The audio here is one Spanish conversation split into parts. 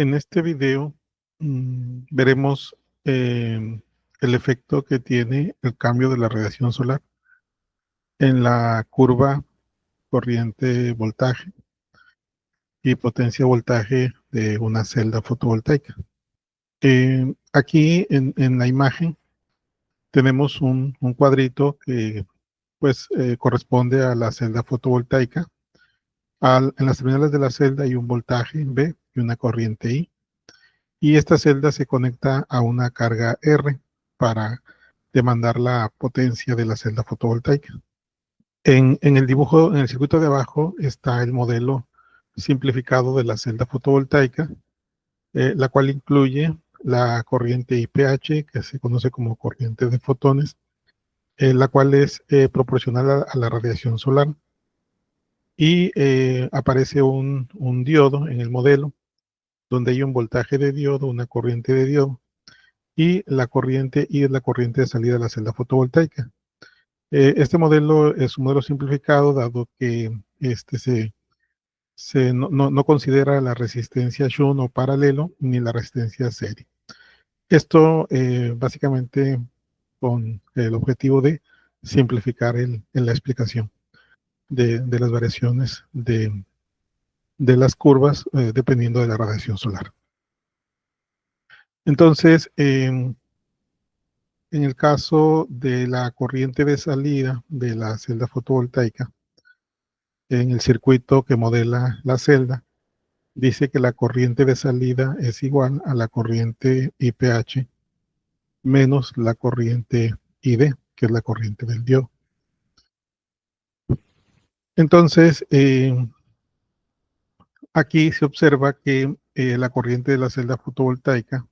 En este video veremos el efecto que tiene el cambio de la radiación solar en la curva corriente-voltaje y potencia-voltaje de una celda fotovoltaica. Aquí en la imagen tenemos un cuadrito que pues corresponde a la celda fotovoltaica. En las terminales de la celda hay un voltaje V y una corriente I. Y esta celda se conecta a una carga R para demandar la potencia de la celda fotovoltaica. En el dibujo, en el circuito de abajo, está el modelo simplificado de la celda fotovoltaica, la cual incluye la corriente IPH, que se conoce como corriente de fotones, la cual es proporcional a la radiación solar. Y aparece un diodo en el modelo, donde hay un voltaje de diodo, una corriente de diodo, y la corriente I es la corriente de salida de la celda fotovoltaica. Este modelo es un modelo simplificado, dado que no considera la resistencia Shunt o paralelo ni la resistencia serie. Esto básicamente con el objetivo de simplificar en la explicación de las variaciones de las curvas dependiendo de la radiación solar. Entonces, en el caso de la corriente de salida de la celda fotovoltaica, en el circuito que modela la celda, dice que la corriente de salida es igual a la corriente IPH menos la corriente ID, que es la corriente del diodo. Entonces, aquí se observa que la corriente de la celda fotovoltaica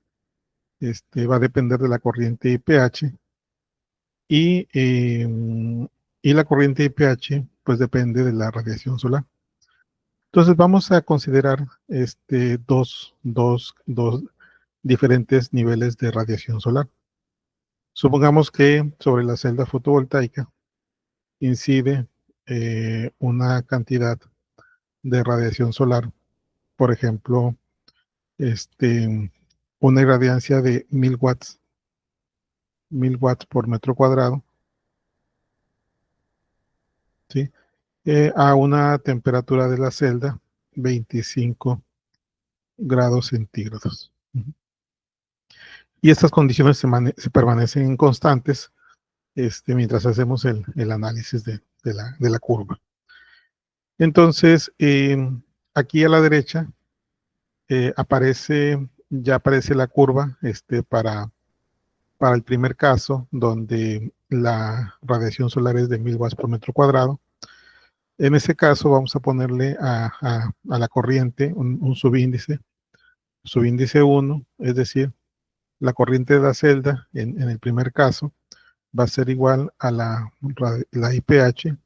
va a depender de la corriente IPH y, y la corriente IPH pues depende de la radiación solar. Entonces vamos a considerar dos diferentes niveles de radiación solar. Supongamos que sobre la celda fotovoltaica incide una cantidad de radiación solar, por ejemplo, una irradiancia de 1000 watts por metro cuadrado, ¿sí? A una temperatura de la celda 25 grados centígrados. Y estas condiciones se permanecen constantes mientras hacemos el análisis de la curva. Entonces, aquí a la derecha ya aparece la curva para el primer caso, donde la radiación solar es de 1000 watts por metro cuadrado. En ese caso vamos a ponerle a la corriente un subíndice 1, es decir, la corriente de la celda en el primer caso va a ser igual a la IPH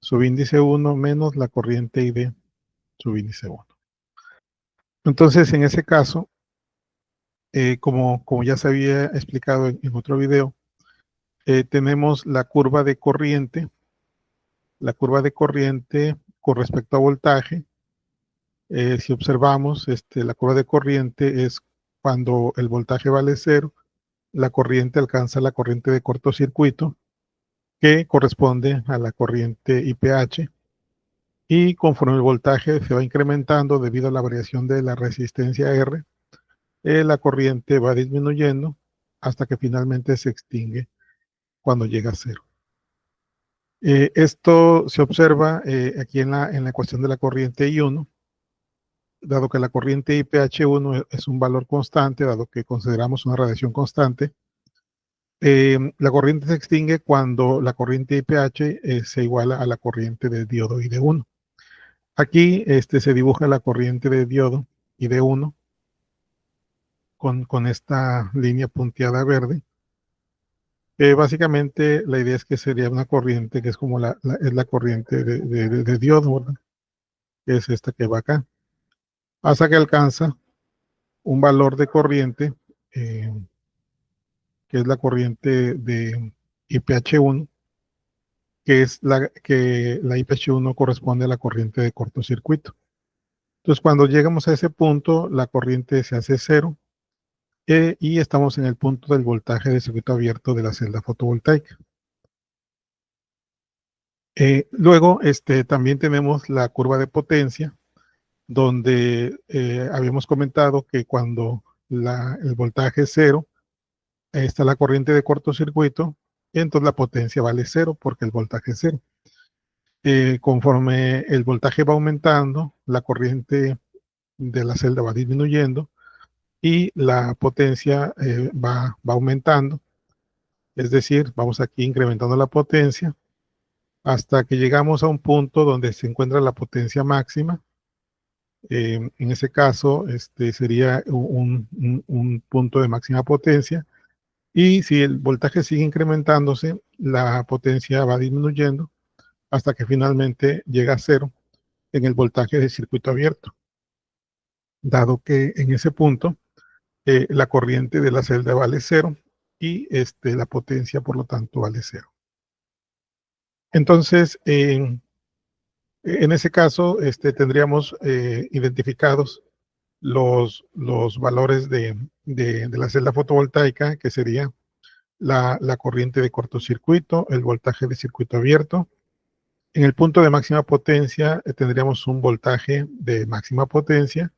subíndice 1 menos la corriente ID subíndice 1. Entonces, en ese caso, como ya se había explicado en otro video, tenemos la curva de corriente. La curva de corriente con respecto a voltaje, si observamos, la curva de corriente es cuando el voltaje vale 0, la corriente alcanza la corriente de cortocircuito, que corresponde a la corriente IPH, y conforme el voltaje se va incrementando debido a la variación de la resistencia R, la corriente va disminuyendo hasta que finalmente se extingue cuando llega a 0. Esto se observa aquí en la ecuación de la corriente I1, dado que la corriente IPH1 es un valor constante, dado que consideramos una radiación constante. La corriente se extingue cuando la corriente IPH se iguala a la corriente de diodo ID1. Aquí se dibuja la corriente de diodo ID1 con esta línea punteada verde. Básicamente la idea es que sería una corriente que es como es la corriente de diodo, ¿verdad? Que es esta que va acá, hasta que alcanza un valor de corriente, que es la corriente de IPH1, que la IPH1 corresponde a la corriente de cortocircuito. Entonces, cuando llegamos a ese punto, la corriente se hace cero y estamos en el punto del voltaje de circuito abierto de la celda fotovoltaica. Luego, también tenemos la curva de potencia, donde habíamos comentado que cuando el voltaje es cero, está la corriente de cortocircuito, y entonces la potencia vale cero porque el voltaje es cero. Conforme el voltaje va aumentando, la corriente de la celda va disminuyendo y la potencia va aumentando. Es decir, vamos aquí incrementando la potencia hasta que llegamos a un punto donde se encuentra la potencia máxima. En ese caso, sería un punto de máxima potencia. Y si el voltaje sigue incrementándose, la potencia va disminuyendo hasta que finalmente llega a cero en el voltaje de circuito abierto, dado que en ese punto la corriente de la celda vale cero y la potencia, por lo tanto, vale cero. Entonces, en ese caso, tendríamos identificados los valores de la celda fotovoltaica, que sería la corriente de cortocircuito, el voltaje de circuito abierto. En el punto de máxima potencia tendríamos un voltaje de máxima potencia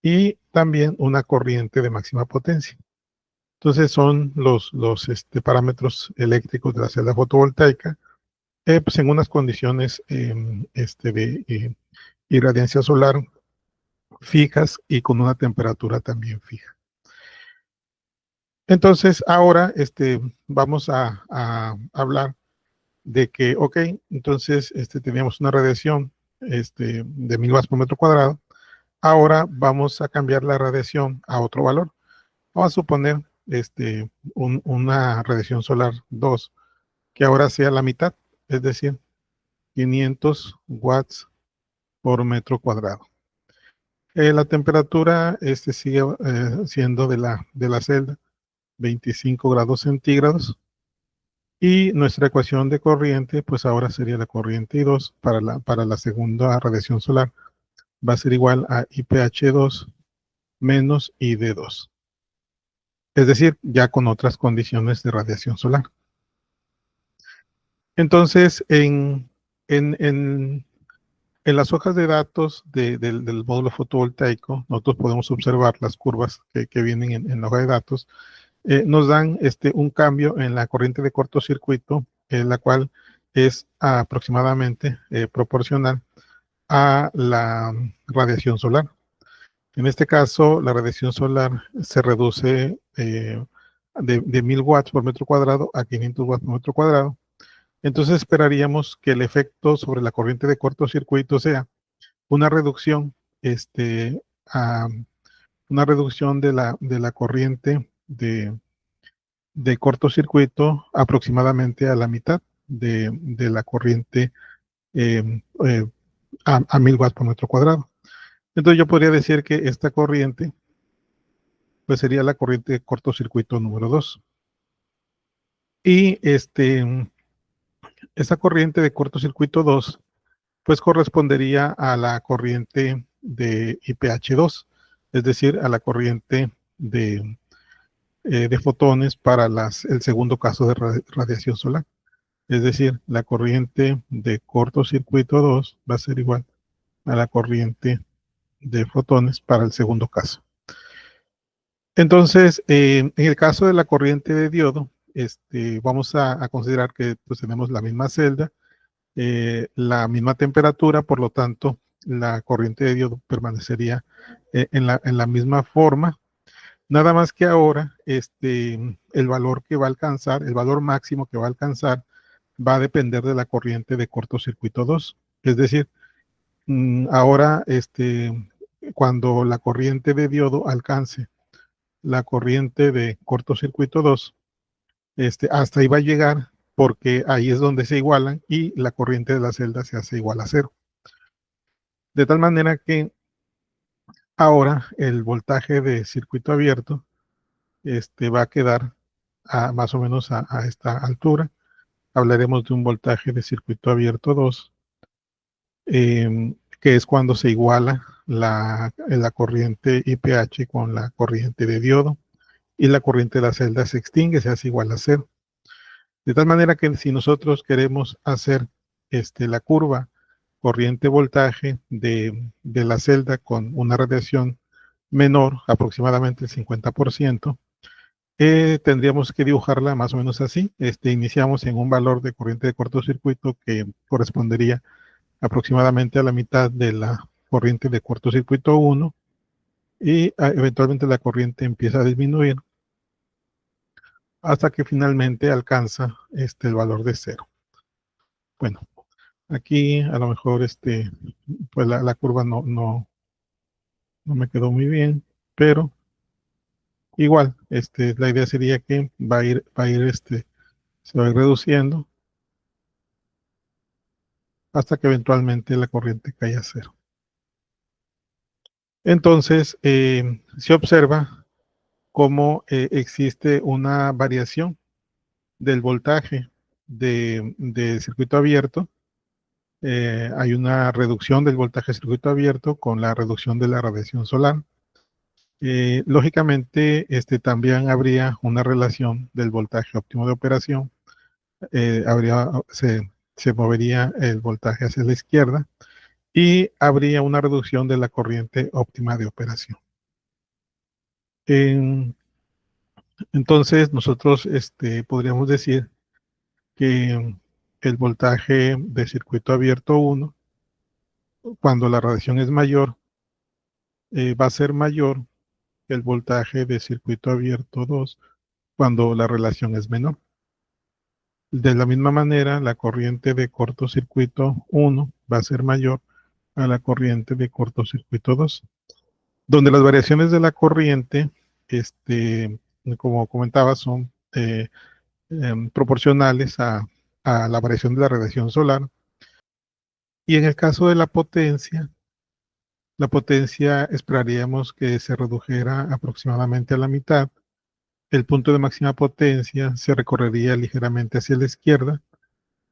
y también una corriente de máxima potencia. Entonces son los parámetros eléctricos de la celda fotovoltaica, pues en unas condiciones de irradiancia solar fijas y con una temperatura también fija. Entonces ahora vamos a hablar de que, ok, entonces teníamos una radiación de 1000 watts por metro cuadrado. Ahora vamos a cambiar la radiación a otro valor. Vamos a suponer una radiación solar 2, que ahora sea la mitad, es decir, 500 watts por metro cuadrado. La temperatura sigue siendo de la celda 25 grados centígrados. Y nuestra ecuación de corriente, pues ahora sería la corriente I2 para la segunda radiación solar. Va a ser igual a IPH2 menos ID2. Es decir, ya con otras condiciones de radiación solar. Entonces, en las hojas de datos del módulo fotovoltaico, nosotros podemos observar las curvas que vienen en la hoja de datos. Nos dan un cambio en la corriente de cortocircuito, la cual es aproximadamente proporcional a la radiación solar. En este caso, la radiación solar se reduce de 1000 watts por metro cuadrado a 500 watts por metro cuadrado. Entonces esperaríamos que el efecto sobre la corriente de cortocircuito sea una reducción, a, una reducción de la corriente de cortocircuito aproximadamente a la mitad de la corriente a 1000 watts por metro cuadrado. Entonces yo podría decir que esta corriente pues sería la corriente de cortocircuito número 2. Y esta corriente de cortocircuito 2 pues correspondería a la corriente de IPH2, es decir, a la corriente de fotones para el segundo caso de radiación solar. Es decir, la corriente de cortocircuito 2 va a ser igual a la corriente de fotones para el segundo caso. Entonces, en el caso de la corriente de diodo, vamos a considerar que pues, tenemos la misma celda, la misma temperatura, por lo tanto, la corriente de diodo permanecería en la misma forma. Nada más que ahora, el valor que va a alcanzar, el valor máximo que va a alcanzar, va a depender de la corriente de cortocircuito 2. Es decir, ahora, cuando la corriente de diodo alcance la corriente de cortocircuito 2, hasta ahí va a llegar porque ahí es donde se igualan y la corriente de la celda se hace igual a cero. De tal manera que ahora el voltaje de circuito abierto va a quedar más o menos a esta altura. Hablaremos de un voltaje de circuito abierto 2, que es cuando se iguala la corriente IPH con la corriente de diodo, y la corriente de la celda se extingue, se hace igual a cero. De tal manera que si nosotros queremos hacer la curva corriente-voltaje de la celda con una radiación menor, aproximadamente el 50%, tendríamos que dibujarla más o menos así. Iniciamos en un valor de corriente de cortocircuito que correspondería aproximadamente a la mitad de la corriente de cortocircuito 1, y eventualmente la corriente empieza a disminuir hasta que finalmente alcanza el valor de cero. Bueno, aquí a lo mejor pues la curva no me quedó muy bien, pero igual, la idea sería que se va a ir reduciendo hasta que eventualmente la corriente cae a cero. Entonces, se observa cómo existe una variación del voltaje de circuito abierto. Hay una reducción del voltaje de circuito abierto con la reducción de la radiación solar. Lógicamente, también habría una relación del voltaje óptimo de operación. Se movería el voltaje hacia la izquierda y habría una reducción de la corriente óptima de operación. Entonces, nosotros podríamos decir que el voltaje de circuito abierto 1, cuando la radiación es mayor, va a ser mayor que el voltaje de circuito abierto 2 cuando la relación es menor. De la misma manera, la corriente de cortocircuito 1 va a ser mayor a la corriente de cortocircuito 2, donde las variaciones de la corriente, como comentaba, son proporcionales a la variación de la radiación solar. Y en el caso de la potencia esperaríamos que se redujera aproximadamente a la mitad. El punto de máxima potencia se recorrería ligeramente hacia la izquierda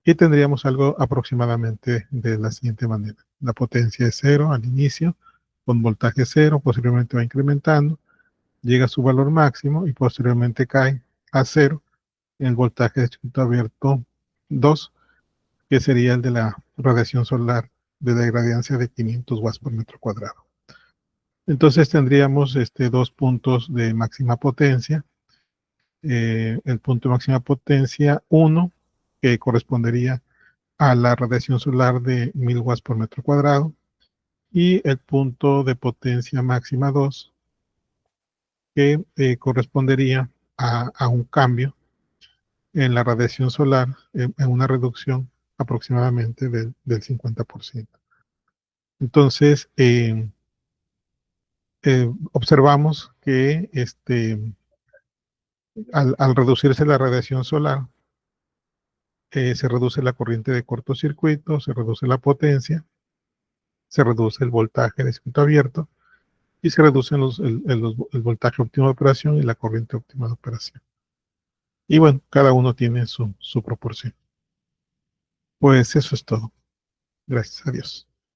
y tendríamos algo aproximadamente de la siguiente manera. La potencia es 0 al inicio, con voltaje 0, posteriormente va incrementando, llega a su valor máximo y posteriormente cae a 0 en el voltaje de circuito abierto 2, que sería el de la radiación solar de la irradiancia de 500 watts por metro cuadrado. Entonces tendríamos dos puntos de máxima potencia. El punto de máxima potencia 1, que correspondería a la radiación solar de 1000 watts por metro cuadrado, y el punto de potencia máxima 2, que correspondería a un cambio en la radiación solar, en una reducción aproximadamente del 50%. Entonces, observamos que al reducirse la radiación solar, se reduce la corriente de cortocircuito, se reduce la potencia, se reduce el voltaje de circuito abierto y se reduce el voltaje óptimo de operación y la corriente óptima de operación. Y bueno, cada uno tiene su proporción. Pues eso es todo. Gracias a Dios.